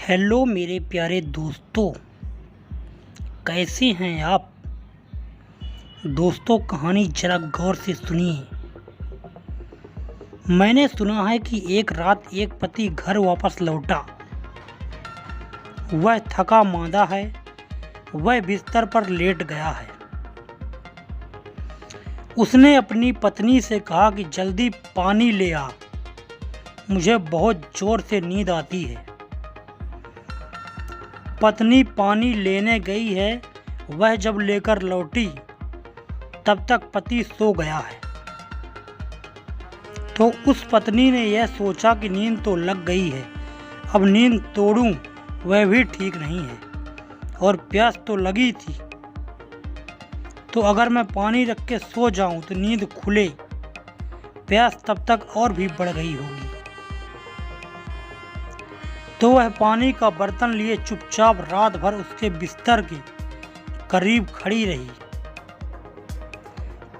Hello मेरे प्यारे दोस्तों, कैसे हैं आप। दोस्तों, कहानी जरा गौर से सुनिए। मैंने सुना है कि एक रात एक पति घर वापस लौटा। वह थका मांदा है। वह बिस्तर पर लेट गया है। उसने अपनी पत्नी से कहा कि जल्दी पानी ले आ, मुझे बहुत जोर से नींद आती है। पत्नी पानी लेने गई है। वह जब लेकर लौटी तब तक पति सो गया है। तो उस पत्नी ने यह सोचा कि नींद तो लग गई है, अब नींद तोड़ूं वह भी ठीक नहीं है, और प्यास तो लगी थी, तो अगर मैं पानी रख के सो जाऊं तो नींद खुले, प्यास तब तक और भी बढ़ गई होगी। तो वह पानी का बर्तन लिए चुपचाप रात भर उसके बिस्तर के करीब खड़ी रही।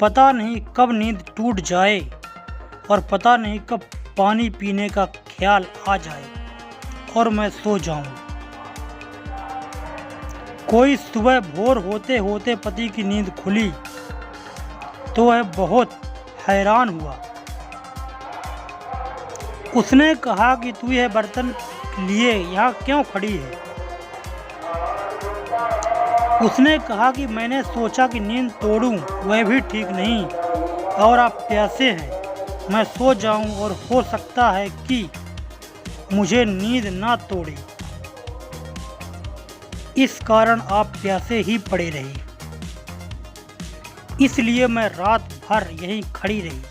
पता नहीं कब नींद टूट जाए और पता नहीं कब पानी पीने का ख्याल आ जाए और मैं सो जाऊं। कोई सुबह भोर होते होते पति की नींद खुली तो वह बहुत हैरान हुआ। उसने कहा कि तू यह बर्तन लिए यहाँ क्यों खड़ी है। उसने कहा कि मैंने सोचा कि नींद तोड़ूं वह भी ठीक नहीं, और आप प्यासे हैं, मैं सो जाऊं और हो सकता है कि मुझे नींद ना तोड़े, इस कारण आप प्यासे ही पड़े रहे, इसलिए मैं रात भर यहीं खड़ी रही।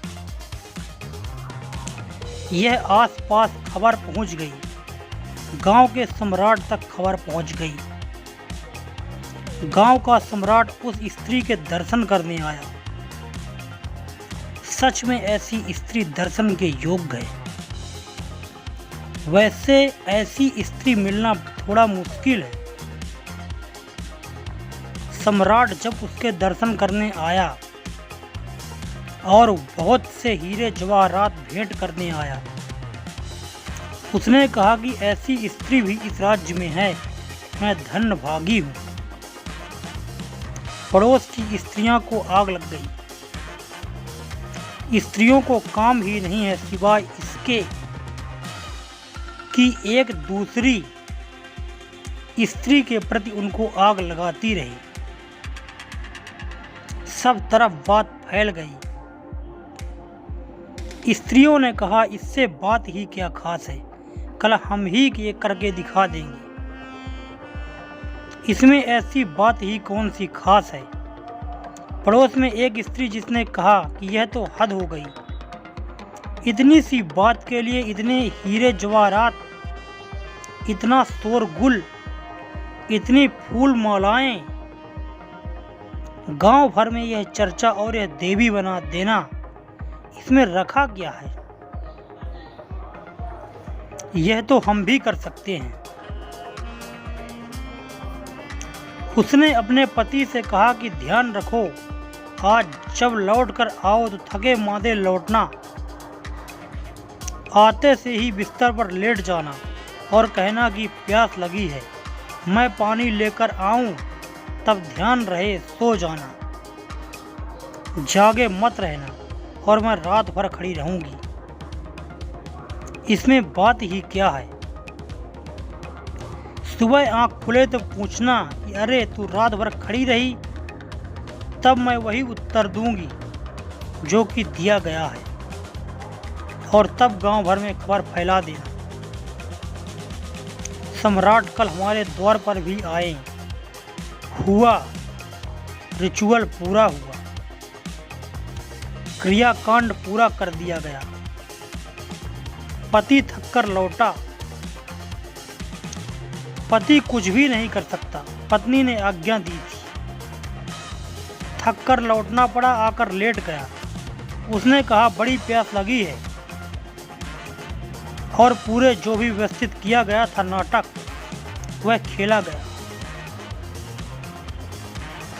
यह आसपास खबर पहुंच गई। गांव के सम्राट तक खबर पहुंच गई। गांव का सम्राट उस स्त्री के दर्शन करने आया। सच में ऐसी स्त्री दर्शन के योग्य है। वैसे ऐसी स्त्री मिलना थोड़ा मुश्किल है। सम्राट जब उसके दर्शन करने आया और बहुत से हीरे जवाहरात भेंट करने आया, उसने कहा कि ऐसी स्त्री भी इस राज्य में है, मैं धन्य भागी हूँ। पड़ोस की स्त्रियों को आग लग गई। स्त्रियों को काम ही नहीं है सिवाय इसके कि एक दूसरी स्त्री के प्रति उनको आग लगाती रही। सब तरफ बात फैल गई। स्त्रियों ने कहा, इससे बात ही क्या खास है, कल हम ही ये करके दिखा देंगे। इसमें ऐसी बात ही कौन सी खास है। पड़ोस में एक स्त्री जिसने कहा कि यह तो हद हो गई, इतनी सी बात के लिए इतने हीरे जवाहरात, इतना शोरगुल, इतनी फूल मालाएं, गांव भर में यह चर्चा और यह देवी बना देना, इसमें रखा क्या है। यह तो हम भी कर सकते हैं। उसने अपने पति से कहा कि ध्यान रखो, आज जब लौट कर आओ तो थके मांदे लौटना। आते से ही बिस्तर पर लेट जाना और कहना कि प्यास लगी है, मैं पानी लेकर आऊं, तब ध्यान रहे सो जाना, जागे मत रहना, और मैं रात भर खड़ी रहूंगी। इसमें बात ही क्या है। सुबह आंख खुले तो पूछना कि अरे तू रात भर खड़ी रही, तब मैं वही उत्तर दूंगी जो कि दिया गया है, और तब गांव भर में खबर फैला देना। सम्राट कल हमारे द्वार पर भी आए। हुआ, रिचुअल पूरा हुआ, क्रियाकांड पूरा कर दिया गया। पति थककर लौटा। पति कुछ भी नहीं कर सकता, पत्नी ने आज्ञा दी थी। थककर लौटना पड़ा, आकर लेट गया। उसने कहा बड़ी प्यास लगी है, और पूरे जो भी व्यवस्थित किया गया था नाटक, वह खेला गया।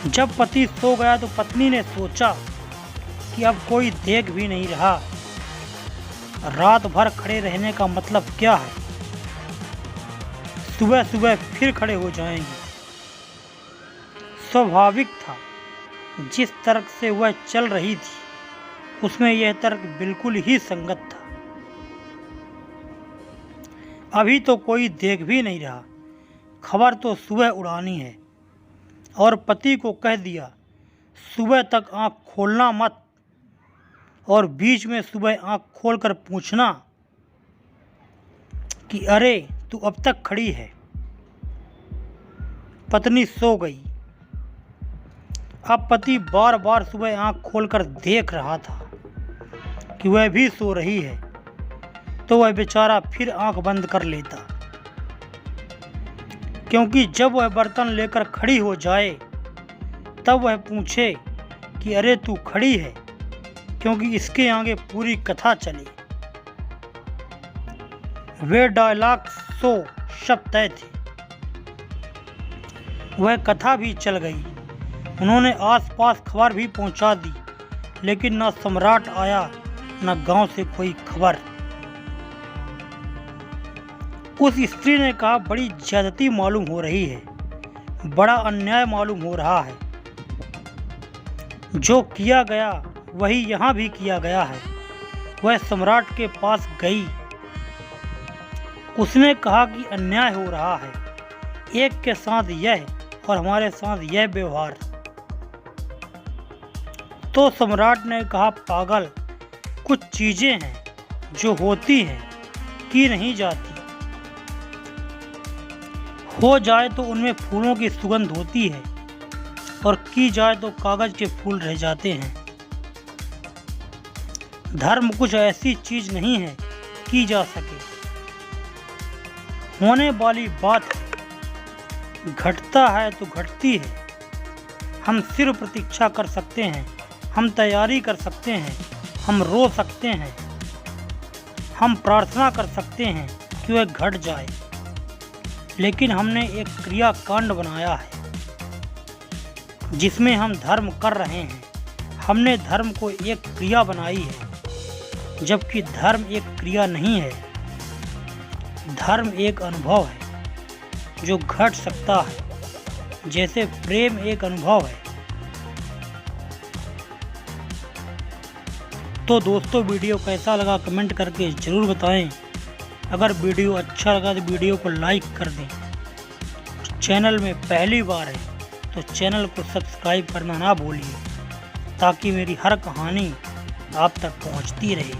जब पति सो गया तो पत्नी ने सोचा कि अब कोई देख भी नहीं रहा, रात भर खड़े रहने का मतलब क्या है। सुबह सुबह फिर खड़े हो जाएंगे। स्वाभाविक था, जिस तर्क से वह चल रही थी उसमें यह तर्क बिल्कुल ही संगत था। अभी तो कोई देख भी नहीं रहा, खबर तो सुबह उड़ानी है। और पति को कह दिया, सुबह तक आँख खोलना मत, और बीच में सुबह आँख खोलकर पूछना कि अरे तू अब तक खड़ी है। पत्नी सो गई। अब पति बार बार सुबह आँख खोलकर देख रहा था कि वह भी सो रही है, तो वह बेचारा फिर आँख बंद कर लेता, क्योंकि जब वह बर्तन लेकर खड़ी हो जाए तब वह पूछे कि अरे तू खड़ी है, क्योंकि इसके आगे पूरी कथा चली। वे डायलॉग 100 शब्द तय थे। वह कथा भी चल गई। उन्होंने आसपास खबर भी पहुंचा दी, लेकिन न सम्राट आया न गांव से कोई खबर। उस स्त्री ने कहा, बड़ी ज्यादती मालूम हो रही है, बड़ा अन्याय मालूम हो रहा है। जो किया गया वही यहाँ भी किया गया है। वह सम्राट के पास गई। उसने कहा कि अन्याय हो रहा है, एक के साथ यह और हमारे साथ यह व्यवहार। तो सम्राट ने कहा, पागल, कुछ चीजें हैं जो होती हैं की नहीं जाती, हो जाए तो उनमें फूलों की सुगंध होती है और की जाए तो कागज के फूल रह जाते हैं। धर्म कुछ ऐसी चीज नहीं है की जा सके, होने वाली बात है, घटता है तो घटती है। हम सिर्फ प्रतीक्षा कर सकते हैं, हम तैयारी कर सकते हैं, हम रो सकते हैं, हम प्रार्थना कर सकते हैं कि वह घट जाए। लेकिन हमने एक क्रिया कांड बनाया है जिसमें हम धर्म कर रहे हैं। हमने धर्म को एक क्रिया बनाई है, जबकि धर्म एक क्रिया नहीं है। धर्म एक अनुभव है जो घट सकता है, जैसे प्रेम एक अनुभव है। तो दोस्तों, वीडियो कैसा लगा कमेंट करके ज़रूर बताएं। अगर वीडियो अच्छा लगा तो वीडियो को लाइक कर दें। चैनल में पहली बार है तो चैनल को सब्सक्राइब करना ना भूलिए, ताकि मेरी हर कहानी आप तक पहुंचती रहे।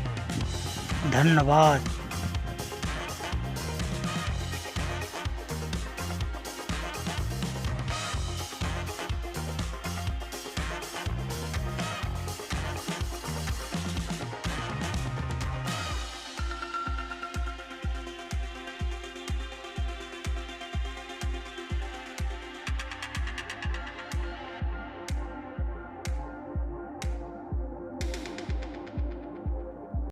धन्यवाद।